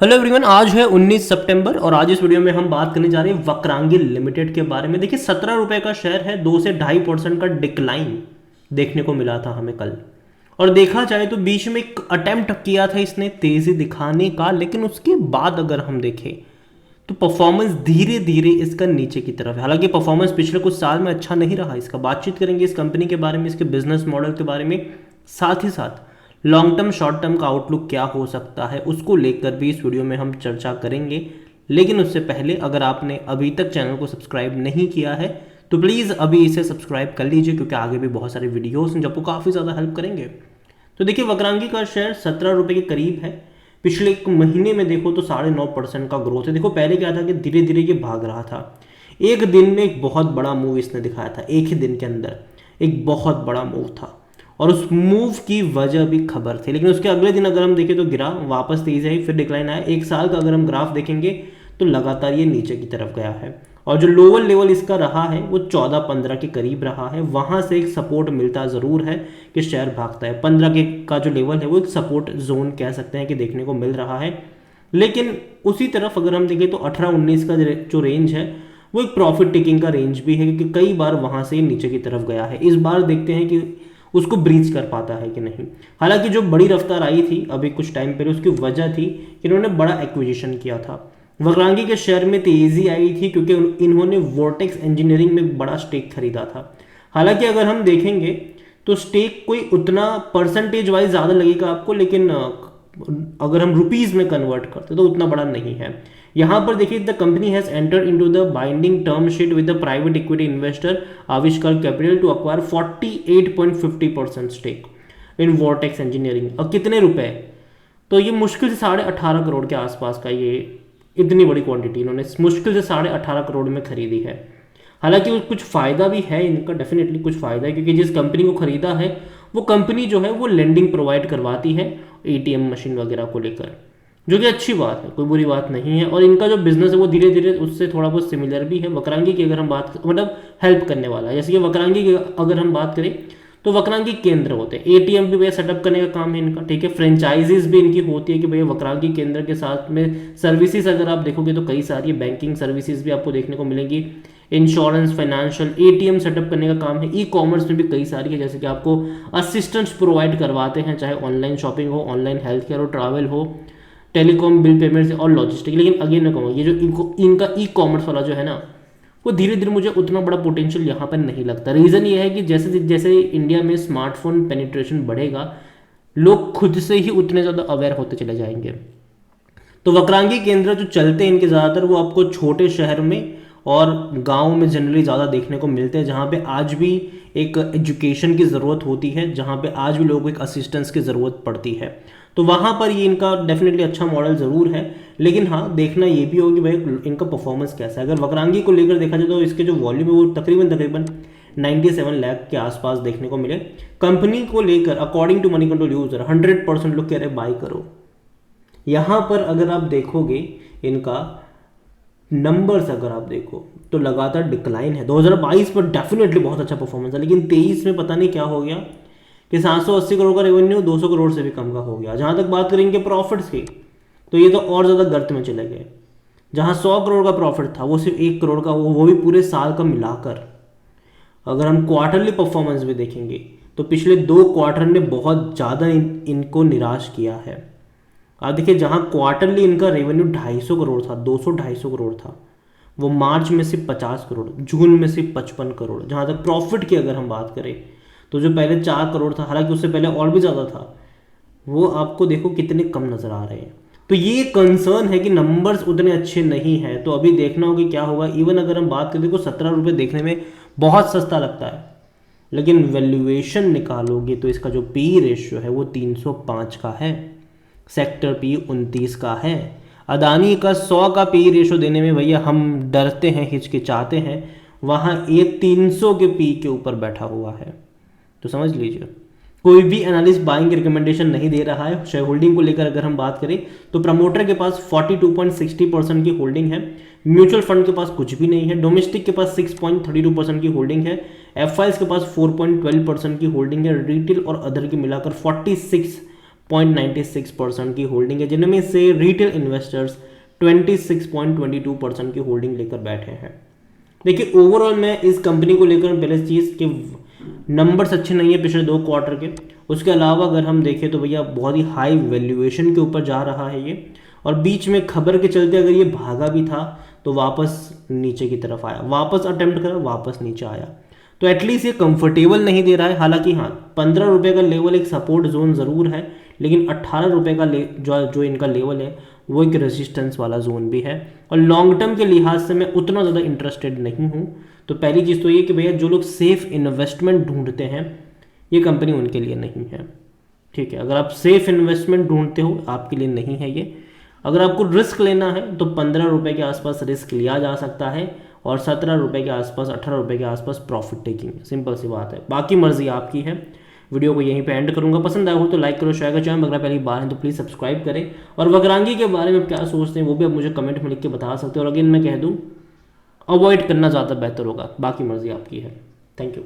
Hello everyone, आज है 19 सितंबर और आज इस वीडियो में हम बात करने जा रहे हैं वक्रांगी लिमिटेड के बारे में। देखिए 17 रुपए का शेयर है, 2 से 2.5% का डिक्लाइन देखने को मिला था हमें कल। और देखा जाए तो बीच में एक अटेम्प्ट किया था इसने तेजी दिखाने का, लेकिन उसके बाद अगर हम देखें तो परफॉर्मेंस धीरे धीरे इसका नीचे की तरफ है। हालांकि परफॉर्मेंस पिछले कुछ साल में अच्छा नहीं रहा इसका। बातचीत करेंगे इस कंपनी के बारे में, इसके बिजनेस मॉडल के बारे में, साथ ही साथ लॉन्ग टर्म शॉर्ट टर्म का आउटलुक क्या हो सकता है उसको लेकर भी इस वीडियो में हम चर्चा करेंगे। लेकिन उससे पहले अगर आपने अभी तक चैनल को सब्सक्राइब नहीं किया है तो प्लीज़ अभी इसे सब्सक्राइब कर लीजिए, क्योंकि आगे भी बहुत सारे वीडियोस हैं जो आपको काफ़ी ज़्यादा हेल्प करेंगे। तो देखिए वक्रांगी का शेयर 17 रुपये के करीब है। पिछले एक महीने में देखो तो 9.5% का ग्रोथ है। देखो पहले क्या था कि धीरे धीरे ये भाग रहा था। एक दिन में एक बहुत बड़ा मूव इसने दिखाया था, एक ही दिन के अंदर एक बहुत बड़ा मूव था और उस मूव की वजह भी खबर थी। लेकिन उसके अगले दिन अगर हम देखें तो गिरा, वापस तेज आई, फिर डिक्लाइन आया। एक साल का अगर हम ग्राफ देखेंगे तो लगातार ये नीचे की तरफ गया है और जो लोअर लेवल इसका रहा है वो 14-15 के करीब रहा है। वहां से एक सपोर्ट मिलता ज़रूर है कि शेयर भागता है। 15 के का जो लेवल है वो एक सपोर्ट जोन कह सकते हैं कि देखने को मिल रहा है। लेकिन उसी तरफ अगर हम देखें तो 18-19 का जो रेंज है वो एक प्रॉफिट टेकिंग का रेंज भी है, क्योंकि कई बार वहां से नीचे की तरफ गया है। इस बार देखते हैं कि उसको ब्रीच कर पाता है कि नहीं। हालांकि जो बड़ी रफ्तार आई थी अभी कुछ टाइम पहले, उसकी वजह थी कि इन्होंने बड़ा एक्विजिशन किया था। वक्रांगी के शेयर में तेजी आई थी क्योंकि इन्होंने वोर्टेक्स इंजीनियरिंग में बड़ा स्टेक खरीदा था। हालांकि अगर हम देखेंगे तो स्टेक कोई उतना परसेंटेज वाइज ज़्यादा लगेगा आपको, लेकिन अगर हम रुपीज़ में कन्वर्ट करते तो उतना बड़ा नहीं है। यहाँ पर देखिए the company has entered into the binding term sheet with the private equity investor Aavishkaar Capital to acquire 48.50% stake in Vortex Engineering. और कितने रुपए? तो ये मुश्किल से 18.5 करोड़ के आसपास का, ये इतनी बड़ी क्वांटिटी इन्होंने मुश्किल से 18.5 करोड़ में खरीदी है। हालांकि कुछ फ़ायदा भी है इनका, डेफिनेटली कुछ फ़ायदा है, क्योंकि जिस कंपनी को खरीदा है वो कंपनी जो है वो लेंडिंग प्रोवाइड करवाती है एटीएम मशीन वगैरह को लेकर, जो कि अच्छी बात है, कोई बुरी बात नहीं है। और इनका जो बिजनेस है वो धीरे धीरे उससे थोड़ा बहुत सिमिलर भी है वक्रांगी की। अगर हम बात मतलब हेल्प करने वाला है, जैसे कि वक्रांगी की अगर हम बात करें तो वक्रांगी केंद्र होते हैं, एटीएम भी भैया सेटअप करने का काम है इनका, ठीक है। फ्रेंचाइजीज भी इनकी होती है कि भैया वक्रांगी केंद्र के साथ में सर्विसेज अगर आप देखोगे तो कई सारी बैंकिंग सर्विसेज भी आपको देखने को मिलेंगी, इंश्योरेंस, फाइनेंशियल, एटीएम सेटअप करने का काम है। ई कॉमर्स में भी कई सारी है, जैसे कि आपको असिस्टेंट्स प्रोवाइड करवाते हैं, चाहे ऑनलाइन शॉपिंग हो, ऑनलाइन हेल्थ केयर हो, ट्रैवल हो, टेलीकॉम बिल पेमेंट और लॉजिस्टिक। लेकिन अगेन मैं कहूँगा ये जो इनका ई कॉमर्स वाला जो है ना, वो धीरे धीरे मुझे उतना बड़ा पोटेंशियल यहाँ पर नहीं लगता। रीज़न ये है कि जैसे जैसे इंडिया में स्मार्टफोन पेनिट्रेशन बढ़ेगा, लोग खुद से ही उतने ज़्यादा अवेयर होते चले जाएंगे। तो वक्रांगी केंद्र जो चलते हैं इनके ज़्यादातर वो आपको छोटे शहर में और गांव में जनरली ज़्यादा देखने को मिलते हैं, जहाँ पे आज भी एक एजुकेशन की ज़रूरत होती है, जहाँ पे आज भी लोगों को एक असिस्टेंस की ज़रूरत पड़ती है। तो वहाँ पर ये इनका डेफिनेटली अच्छा मॉडल ज़रूर है। लेकिन हाँ, देखना ये भी होगी भाई इनका परफॉर्मेंस कैसा है। अगर वक्रांगी को लेकर देखा जाए तो इसके जो वॉल्यूम है वो तकरीबन 97 लाख के आसपास देखने को मिले। कंपनी को लेकर according to Moneycontrol user 100% लोग कह रहे बाई करो। यहाँ पर अगर आप देखोगे इनका नंबर्स अगर आप देखो तो लगातार डिक्लाइन है। 2022 पर डेफिनेटली बहुत अच्छा परफॉर्मेंस है, लेकिन 23 में पता नहीं क्या हो गया कि 780 करोड़ का रेवेन्यू 200 करोड़ से भी कम का हो गया। जहाँ तक बात करेंगे प्रॉफिट्स की तो ये तो और ज़्यादा गर्त में चले गए। जहाँ 100 करोड़ का प्रॉफिट था वो सिर्फ 1 करोड़ का, वो भी पूरे साल का मिलाकर। अगर हम क्वार्टरली परफॉर्मेंस भी देखेंगे तो पिछले 2 क्वार्टर ने बहुत ज़्यादा इनको निराश किया है। आप देखिए जहाँ क्वार्टरली इनका रेवेन्यू 250 करोड़ था, 200-250 करोड़ था, वो मार्च में सिर्फ 50 करोड़, जून में सिर्फ 55 करोड़। जहाँ तक प्रॉफिट की अगर हम बात करें तो जो पहले 4 करोड़ था, हालांकि उससे पहले और भी ज़्यादा था, वो आपको देखो कितने कम नज़र आ रहे हैं। तो ये कंसर्न है कि नंबर्स उतने अच्छे नहीं हैं। तो अभी देखना होगा क्या होगा। इवन अगर हम बात करें तो 17 रुपये देखने में बहुत सस्ता लगता है, लेकिन वैल्यूएशन निकालोगे तो इसका जो पी रेशियो है वो 305 का है, सेक्टर पी 29 का है। अदानी का 100 का पी रेशो देने में भैया हम डरते हैं, हिचकिचाते हैं, वहाँ ये 300 के पी के ऊपर बैठा हुआ है। तो समझ लीजिए कोई भी एनालिस्ट बाइंग की रिकमेंडेशन नहीं दे रहा है। शेयर होल्डिंग को लेकर अगर हम बात करें तो प्रमोटर के पास 42.60% की होल्डिंग है, म्यूचुअल फंड के पास कुछ भी नहीं है, डोमेस्टिक के पास 6.32% की होल्डिंग है, एफआईज के पास 4.12% की होल्डिंग है, रिटेल और अदर की मिलाकर 0.96% की होल्डिंग है, जिनमें से रिटेल इन्वेस्टर्स 26.22% की होल्डिंग लेकर बैठे हैं। देखिए ओवरऑल मैं इस कंपनी को लेकर पहले चीज़ के नंबर्स अच्छे नहीं है पिछले 2 क्वार्टर के, उसके अलावा अगर हम देखें तो भैया बहुत ही हाई वैल्यूएशन के ऊपर जा रहा है ये, और बीच में खबर के चलते अगर ये भागा भी था तो वापस नीचे की तरफ आया, वापस अटेम्प्ट करा, वापस नीचे आया। तो एटलीस्ट ये कंफर्टेबल नहीं दे रहा है। हालांकि हाँ 15 रुपये का लेवल एक सपोर्ट जोन ज़रूर है, लेकिन 18 रुपये का जो इनका लेवल है वो एक रेजिस्टेंस वाला जोन भी है, और लॉन्ग टर्म के लिहाज से मैं उतना ज़्यादा इंटरेस्टेड नहीं हूँ। तो पहली चीज़ तो ये कि भैया जो लोग सेफ इन्वेस्टमेंट ढूंढते हैं ये कंपनी उनके लिए नहीं है। ठीक है, अगर आप सेफ इन्वेस्टमेंट ढूंढते हो आपके लिए नहीं है ये। अगर आपको रिस्क लेना है तो 15 रुपये के आसपास रिस्क लिया जा सकता है, और 17 रुपये के आसपास 18 रुपये के आसपास प्रॉफिट टेकिंग, सिंपल सी बात है। बाकी मर्जी आपकी है। वीडियो को यहीं पे एंड करूंगा। पसंद आया हो तो लाइक करो, शेयर करो, चैनल अगर पहली बार है तो प्लीज़ सब्सक्राइब करें, और वक्रांगी के बारे में क्या सोचते हैं वो भी आप मुझे कमेंट में लिख के बता सकते हो। और अगेन मैं कह दूँ अवॉइड करना ज़्यादा बेहतर होगा, बाकी मर्जी आपकी है। Thank you.